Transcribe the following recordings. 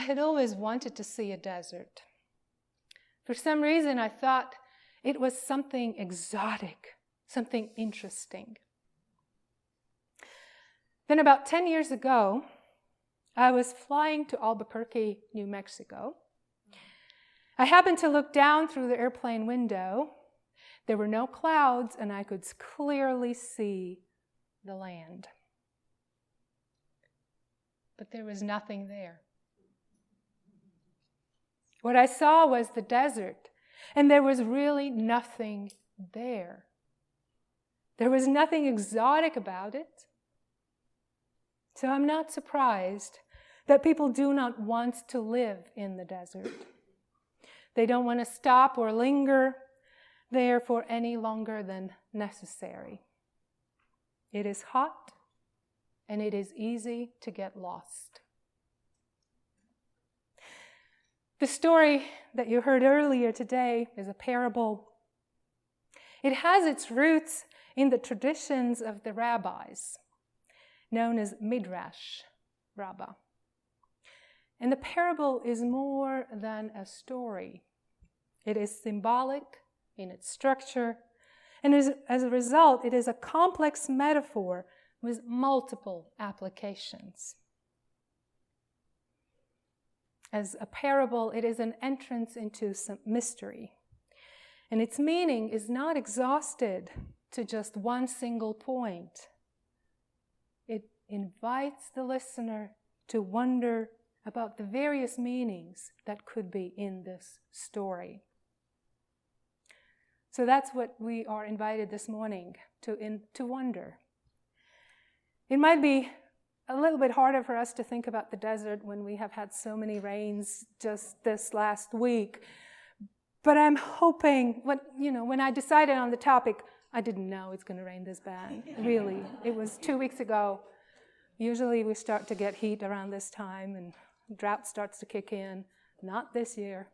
I had always wanted to see a desert. For some reason, I thought it was something exotic, something interesting. Then about 10 years ago, I was flying to Albuquerque, New Mexico. I happened to look down through the airplane window. There were no clouds, and I could clearly see the land. But there was nothing there. What I saw was the desert, and there was really nothing there. There was nothing exotic about it. So I'm not surprised that people do not want to live in the desert. They don't want to stop or linger there for any longer than necessary. It is hot, and it is easy to get lost. The story that you heard earlier today is a parable. It has its roots in the traditions of the rabbis, known as Midrash Rabbah. And the parable is more than a story. It is symbolic in its structure, and as a result, it is a complex metaphor with multiple applications. As a parable, it is an entrance into some mystery, and its meaning is not exhausted to just one single point. It invites the listener to wonder about the various meanings that could be in this story. So that's what we are invited this morning to wonder. It might be a little bit harder for us to think about the desert when we have had so many rains just this last week. But I'm hoping, when I decided on the topic, I didn't know it's going to rain this bad. Really. It was 2 weeks ago. Usually we start to get heat around this time and drought starts to kick in. Not this year.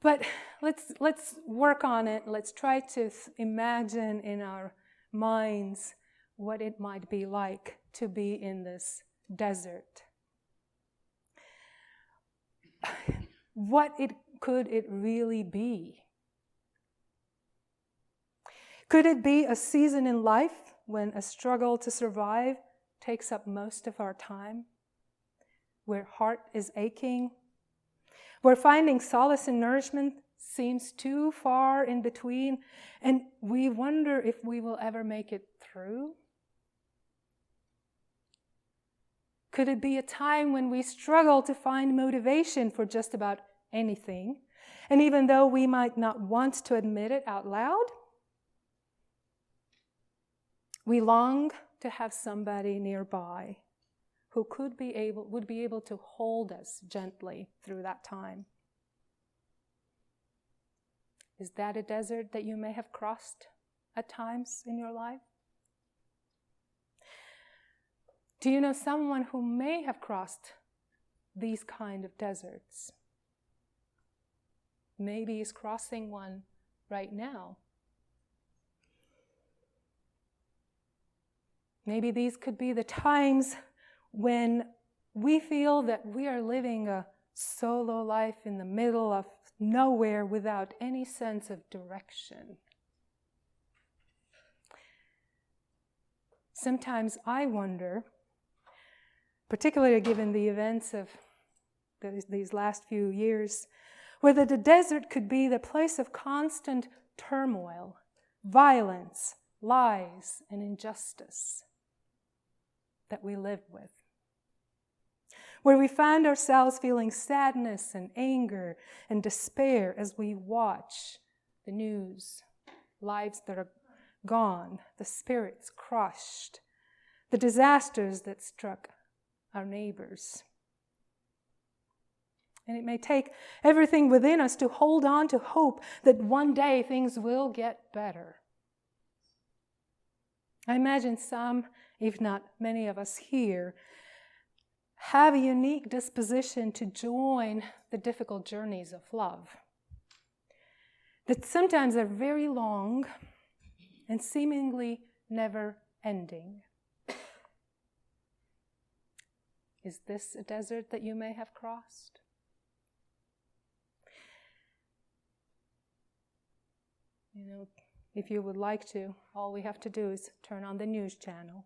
But let's work on it. Let's try to imagine in our minds what it might be like to be in this desert. Could it really be? Could it be a season in life when a struggle to survive takes up most of our time? Where heart is aching? Where finding solace and nourishment seems too far in between, and we wonder if we will ever make it through? Could it be a time when we struggle to find motivation for just about anything, and even though we might not want to admit it out loud, we long to have somebody nearby who would be able to hold us gently through that time? Is that a desert that you may have crossed at times in your life? Do you know someone who may have crossed these kind of deserts? Maybe is crossing one right now. Maybe these could be the times when we feel that we are living a solo life in the middle of nowhere without any sense of direction. Sometimes I wonder, particularly given the events of these last few years, whether the desert could be the place of constant turmoil, violence, lies, and injustice that we live with. Where we find ourselves feeling sadness and anger and despair as we watch the news, lives that are gone, the spirits crushed, the disasters that struck our neighbors. And it may take everything within us to hold on to hope that one day things will get better. I imagine some, if not many of us here, have a unique disposition to join the difficult journeys of love that sometimes are very long and seemingly never ending. Is this a desert that you may have crossed? You know, if you would like to, all we have to do is turn on the news channel.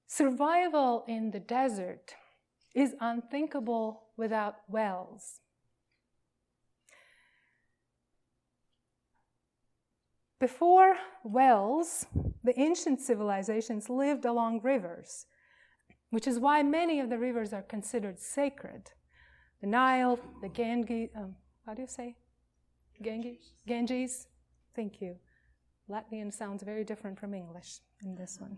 Survival in the desert is unthinkable without wells. Before wells, the ancient civilizations lived along rivers, which is why many of the rivers are considered sacred. The Nile, the Ganges, how do you say? Ganges? Thank you. Latvian sounds very different from English in this one.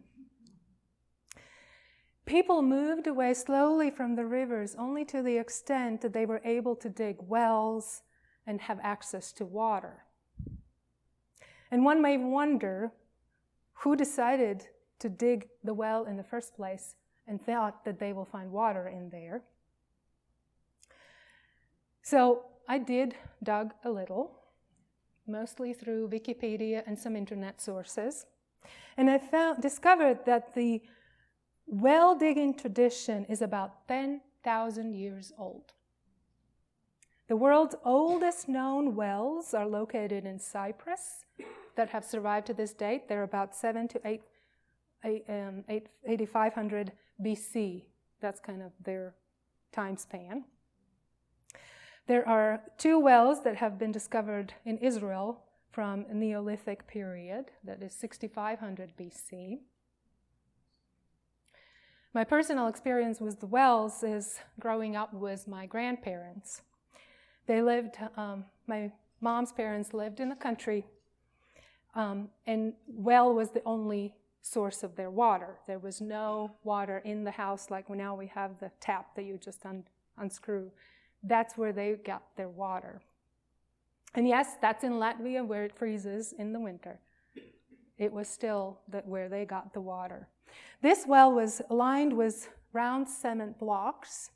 People moved away slowly from the rivers only to the extent that they were able to dig wells and have access to water. And one may wonder who decided to dig the well in the first place and thought that they will find water in there. So I dug a little, mostly through Wikipedia and some internet sources. And I discovered that the well digging tradition is about 10,000 years old. The world's oldest known wells are located in Cyprus that have survived to this date. They're about 8,500 BC. That's kind of their time span. There are 2 wells that have been discovered in Israel from a Neolithic period, that is 6,500 BC. My personal experience with the wells is growing up with my grandparents. They lived, my mom's parents lived in the country, and well was the only source of their water. There was no water in the house like now we have the tap that you just unscrew. That's where they got their water. And yes, that's in Latvia where it freezes in the winter. It was still where they got the water. This well was lined with round cement blocks.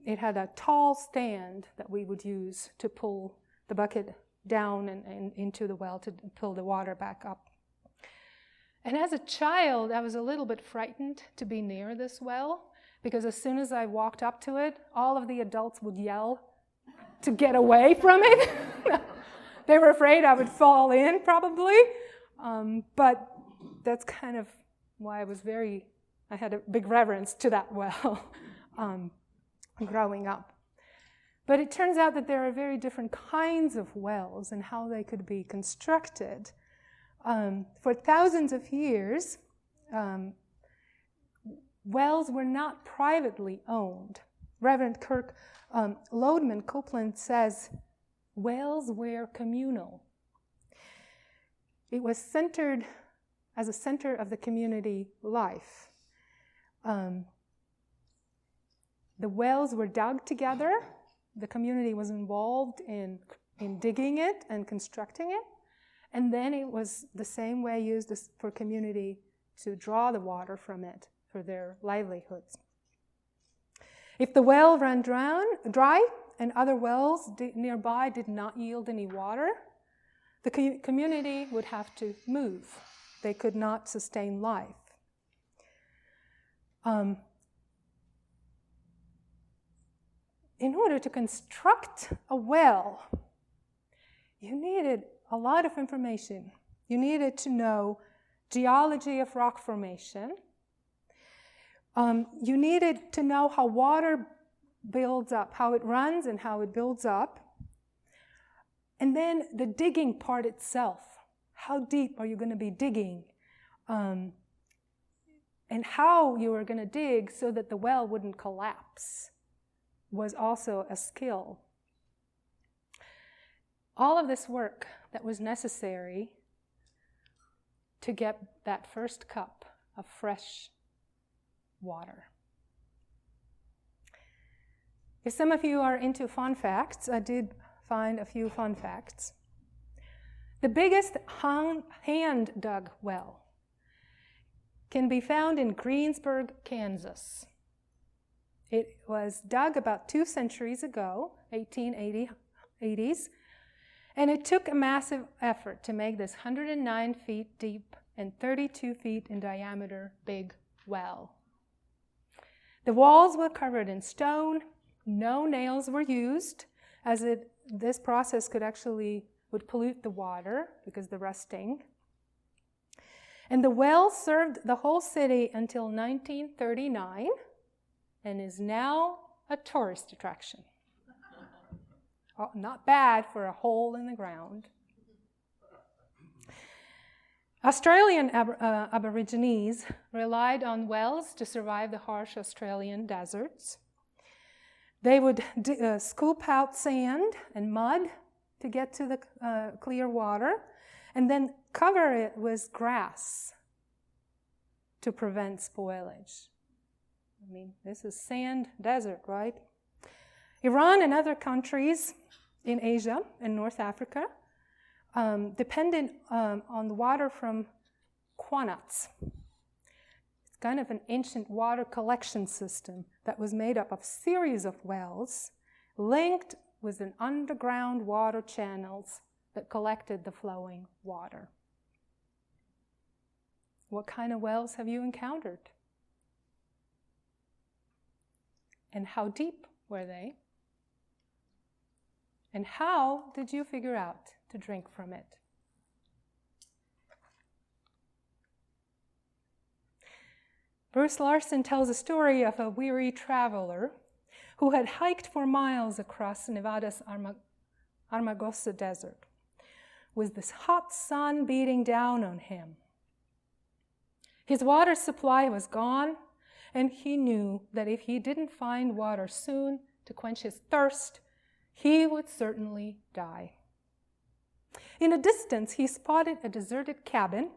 It had a tall stand that we would use to pull the bucket down and into the well to pull the water back up. And as a child, I was a little bit frightened to be near this well, because as soon as I walked up to it, all of the adults would yell to get away from it. They were afraid I would fall in, probably. But that's kind of why I had a big reverence to that well growing up. But it turns out that there are very different kinds of wells and how they could be constructed. For thousands of years, wells were not privately owned. Reverend Kirk Lodeman Copeland says, wells were communal. It was centered as a center of the community life. The wells were dug together. The community was involved in digging it and constructing it. And then it was the same way used for community to draw the water from it for their livelihoods. If the well ran dry and other wells nearby did not yield any water, the community would have to move. They could not sustain life. In order to construct a well, you needed a lot of information. You needed to know geology of rock formation. You needed to know how water builds up, how it runs and how it builds up. And then the digging part itself. How deep are you going to be digging? And how you are going to dig so that the well wouldn't collapse was also a skill. All of this work that was necessary to get that first cup of fresh water. If some of you are into fun facts, I did find a few fun facts. The biggest hand-dug well can be found in Greensburg, Kansas. It was dug about 2 centuries ago, 1880s, and it took a massive effort to make this 109 feet deep and 32 feet in diameter big well. The walls were covered in stone. No nails were used, as this process would pollute the water because of the rusting. And the well served the whole city until 1939 and is now a tourist attraction. Oh, not bad for a hole in the ground. Australian Aborigines relied on wells to survive the harsh Australian deserts. They would scoop out sand and mud to get to the clear water, and then cover it with grass to prevent spoilage. I mean, this is sand desert, right? Iran and other countries in Asia and North Africa depended on the water from qanats. It's kind of an ancient water collection system that was made up of a series of wells linked with an underground water channels that collected the flowing water. What kind of wells have you encountered? And how deep were they? And how did you figure out to drink from it? Bruce Larson tells a story of a weary traveler who had hiked for miles across Nevada's Armagosa Desert with this hot sun beating down on him. His water supply was gone, and he knew that if he didn't find water soon to quench his thirst, he would certainly die. In the distance, he spotted a deserted cabin,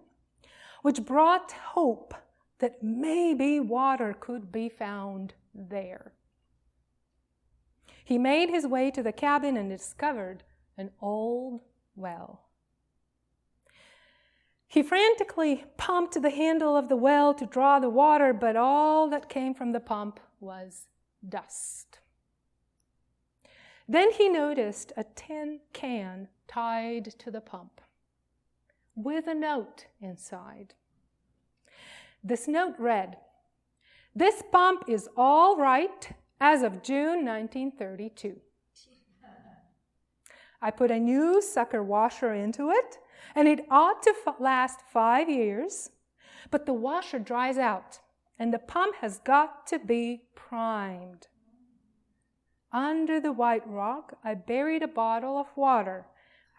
which brought hope that maybe water could be found there. He made his way to the cabin and discovered an old well. He frantically pumped the handle of the well to draw the water, but all that came from the pump was dust. Then he noticed a tin can tied to the pump with a note inside. This note read, "This pump is all right as of June 1932. I put a new sucker washer into it, and it ought to last 5 years, but the washer dries out, and the pump has got to be primed. Under the white rock, I buried a bottle of water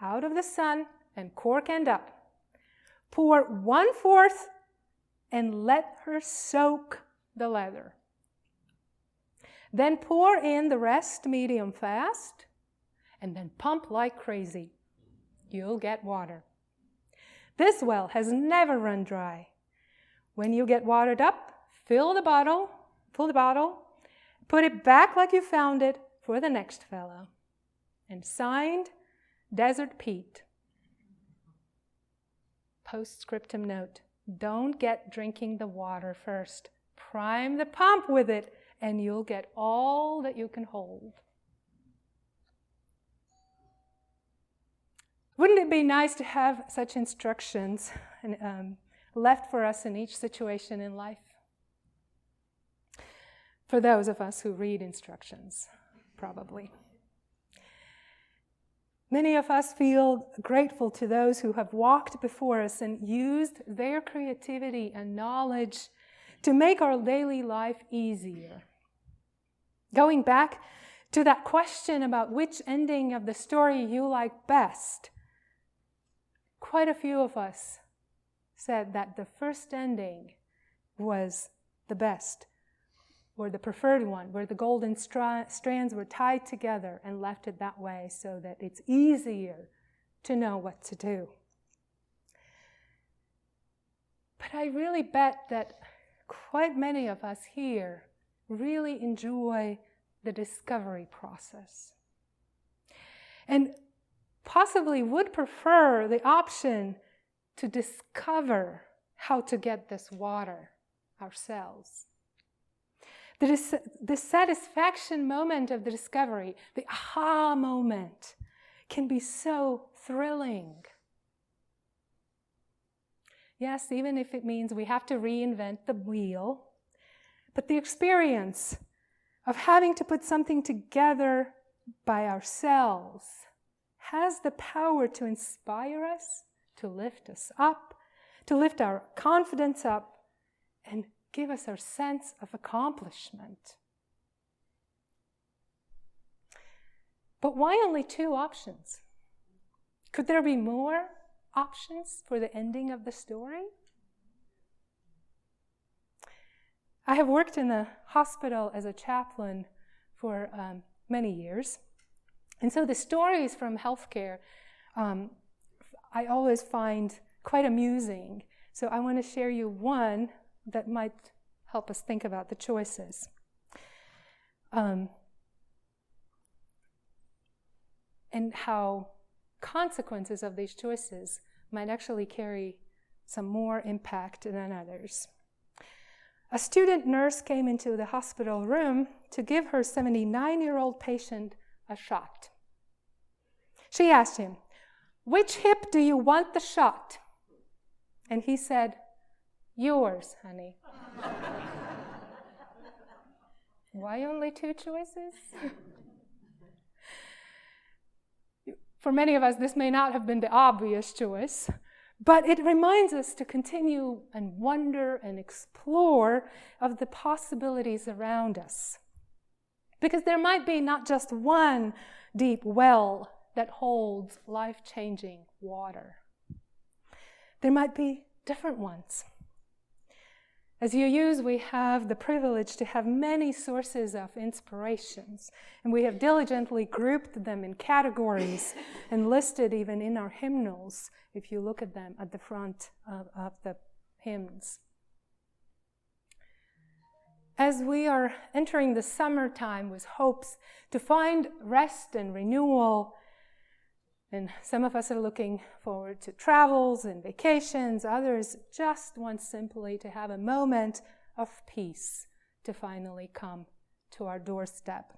out of the sun and cork end up. Pour 1/4 and let her soak the leather. Then pour in the rest medium fast, and then pump like crazy. You'll get water. This well has never run dry. When you get watered up, fill the bottle, put it back like you found it for the next fellow." And signed, Desert Pete. Postscriptum note, don't get drinking the water first. Prime the pump with it, and you'll get all that you can hold. Wouldn't it be nice to have such instructions left for us in each situation in life? For those of us who read instructions, probably. Many of us feel grateful to those who have walked before us and used their creativity and knowledge to make our daily life easier. Going back to that question about which ending of the story you like best, quite a few of us said that the first ending was the best, or the preferred one, where the golden strands were tied together and left it that way so that it's easier to know what to do. But I really bet that quite many of us here really enjoy the discovery process, and possibly would prefer the option to discover how to get this water ourselves. The satisfaction moment of the discovery, the aha moment, can be so thrilling. Yes, even if it means we have to reinvent the wheel. But the experience of having to put something together by ourselves has the power to inspire us, to lift us up, to lift our confidence up, and give us our sense of accomplishment. But why only 2 options? Could there be more options for the ending of the story? I have worked in a hospital as a chaplain for many years. And so the stories from healthcare I always find quite amusing. So I want to share you one that might help us think about the choices. And how consequences of these choices might actually carry some more impact than others. A student nurse came into the hospital room to give her 79-year-old patient a shot. She asked him, "Which hip do you want the shot?" And he said, "Yours, honey." Why only 2 choices? For many of us, this may not have been the obvious choice, but it reminds us to continue and wonder and explore of the possibilities around us. Because there might be not just one deep well that holds life-changing water. There might be different ones. As UUs, we have the privilege to have many sources of inspirations, and we have diligently grouped them in categories and listed even in our hymnals, if you look at them at the front of the hymns. As we are entering the summertime with hopes to find rest and renewal, and some of us are looking forward to travels and vacations. Others just want simply to have a moment of peace to finally come to our doorstep.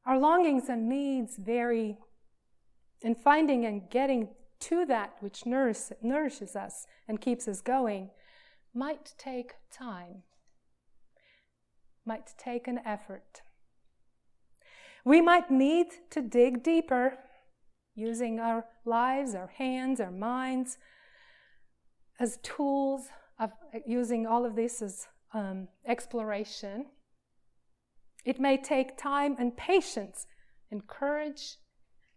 Our longings and needs vary, and finding and getting to that which nourishes us and keeps us going might take time, might take an effort. We might need to dig deeper, using our lives, our hands, our minds as tools of using all of this as exploration. It may take time and patience and courage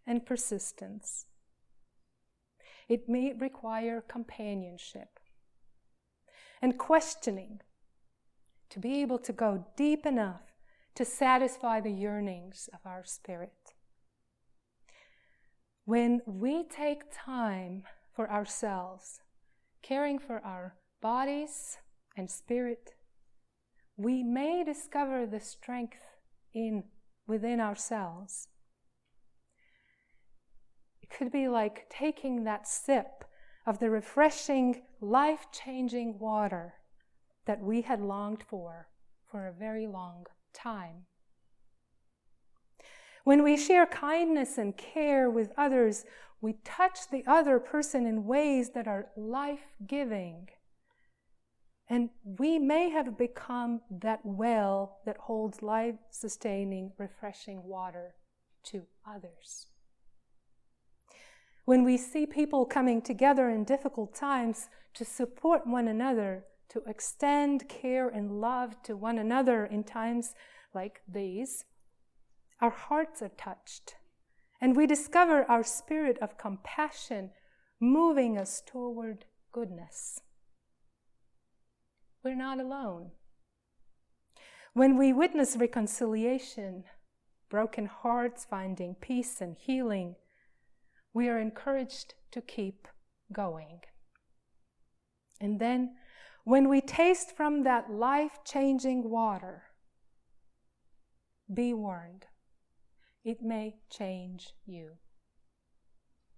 and persistence. It may require companionship and questioning to be able to go deep enough to satisfy the yearnings of our spirit. When we take time for ourselves, caring for our bodies and spirit, we may discover the strength within ourselves. It could be like taking that sip of the refreshing, life-changing water that we had longed for a very long time. When we share kindness and care with others, we touch the other person in ways that are life-giving. And we may have become that well that holds life-sustaining, refreshing water to others. When we see people coming together in difficult times to support one another, to extend care and love to one another in times like these, our hearts are touched, and we discover our spirit of compassion moving us toward goodness. We're not alone. When we witness reconciliation, broken hearts finding peace and healing, we are encouraged to keep going. And then, when we taste from that life-changing water, be warned. It may change you.